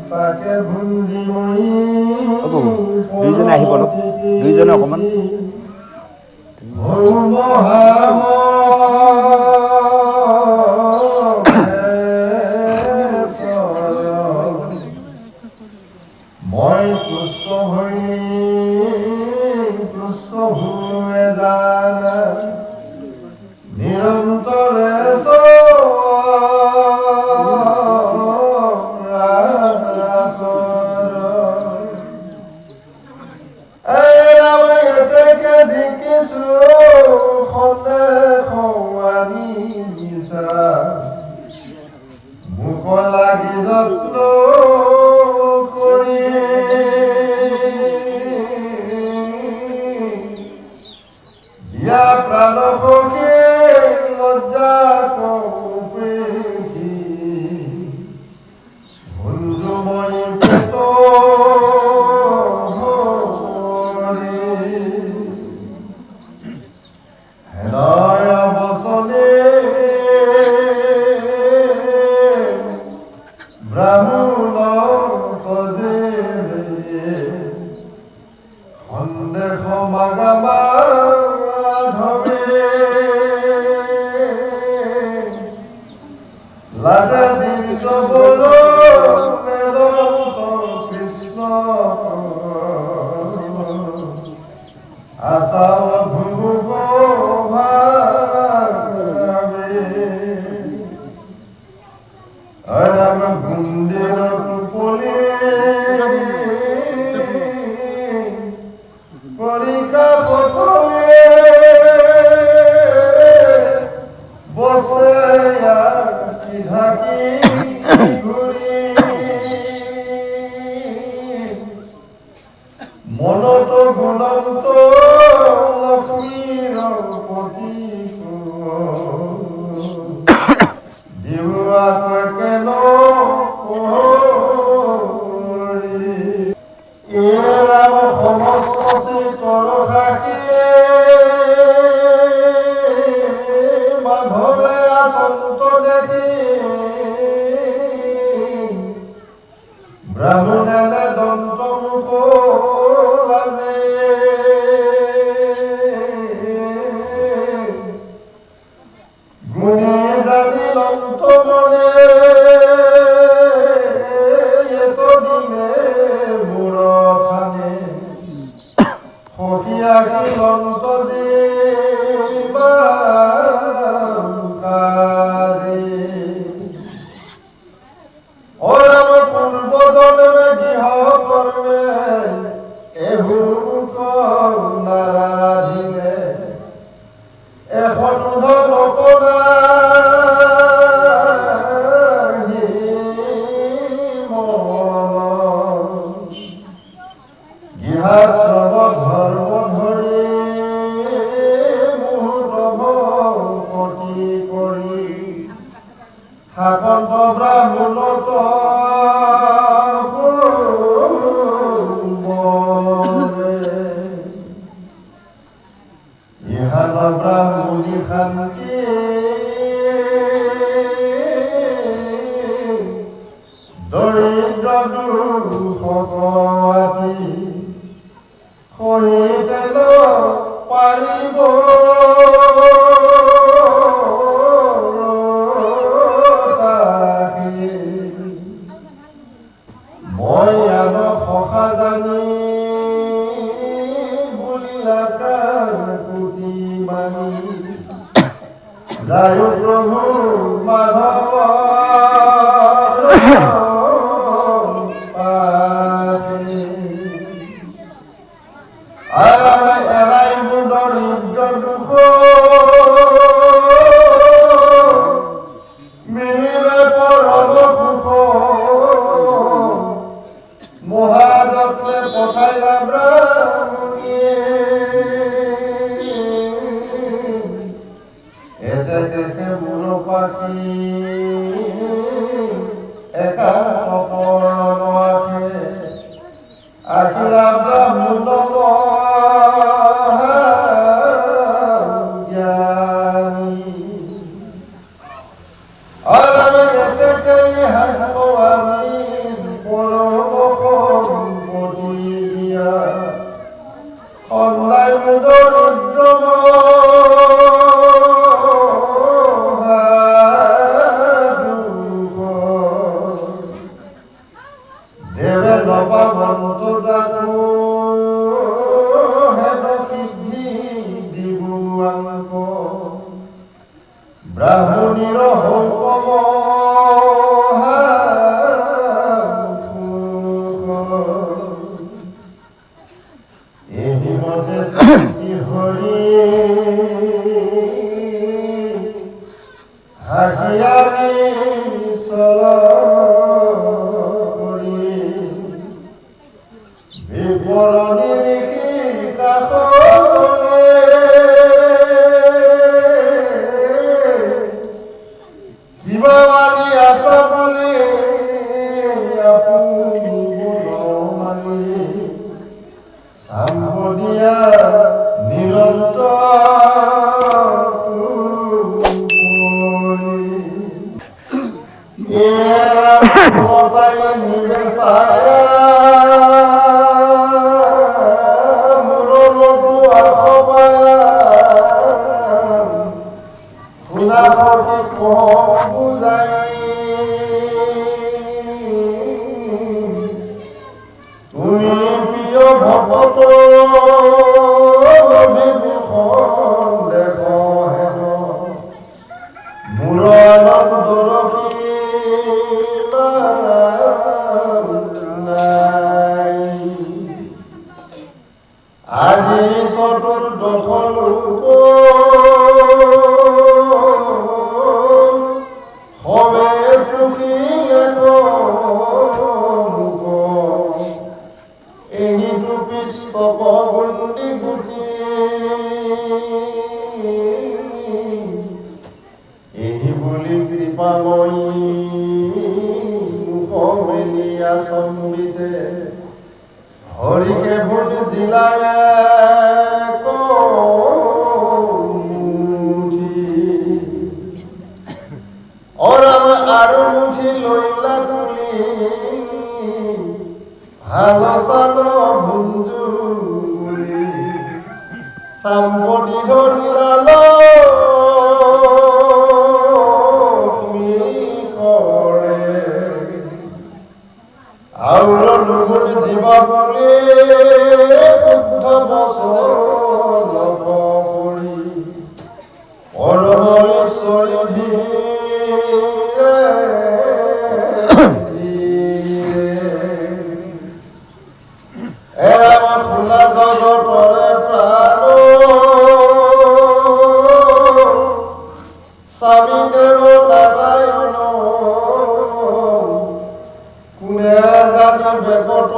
তাকে ভুঞ্জি মই দুইজনে আহিব অলপ, দুইজনে অকণমান মই পুষ্ট হৈ পুষ্ট হৈ জানা নিৰন্তৰে মুখ লাগি যত্ন কৰি দিয়া প্ৰাণ সখী লজ্জা কৌপেশী বন্ধুময় পেট হৃদয় বচনে ব্ৰাহ্মণ তজে সন্দেহ মাগামা লাজে দীৰ্ঘ বল কৃষ্ণ আশা ভুব রাম গুন্ডের টুপলি কলিকা পথলে বসে কি ঢাকি ঘুরি মনত গুণন্ত লক্ষ্মীর পতি দিওয়া কেন এরাম সমস্ত চিতৰ সাক্ষী মাধৱে আচন্ত দেখি ব্ৰাহ্মণে দন্ত মুখ লাজে গুণে জানিল অন্তমনে এতদিনে মূৰ থানে সখীয়াছিল অন্ত ওৰাম পূৰ্ব জন্মে গৃহ কৰ্মে এহু নাৰাধিনে এখন নকৰা গৃহাশ্ৰম ধৰ্ম ধৰি মুহূৰ্তপতি কৰি শাকন্ত ব্ৰাহ্মণত ইহান ব্ৰাহ্মণী শান্তি দৰিদ্ৰ দুখপতি সহিতেন পাৰিব মই আন সখা জানি বুলিলাকাৰ কুটি মানি যায় প্ৰভু মাধৱ এৰাই মোৰ দৰিদ্ৰ দুখ মিলিবে পৰম সুখ মহাযত্নে পঠাইলা ব্ৰাহ্মণীয়ে এতে দেখে মূৰ পাখি একান্ত পৰ্ণকে আখিলা ব্ৰাহ্মণ জ্ঞানী ব্ৰাহ্মণীৰ হৌকম এহিমতে স্মৃতি হৰি হাসিয়ালি চল কৰি বিৱৰণী লিখি কাষলৈ কিবা মানি আছা বুলি আপুনি মানি সাম্বদিয়া তুমি প্ৰিয় ভকত বিভূষণ দেখ হেন মোৰ আনন্দৰসী নাই আজি চতুৰ্দশ লোক সবে টুকিলে এহিটো পিস্তক গুণ্ডি গুটি এহি বুলি কৃপাময়ী মুখ মেলিয়া সম্বিতে হৰিকে ভোট জিলায় আৰু মুঠি লৈলা তুলি ভাল চাল ভুঞ্জুৰি চাম্পতি ধৰিলাল কৰে আৰু নুগুণ জীৱ বুলি শুদ্ধ বচন কৰি পৰমেশ্বৰী খোলা জগতৰে প্ৰাণ স্বামী দেৱ নাৰায়ণ কোনে জানিবে কত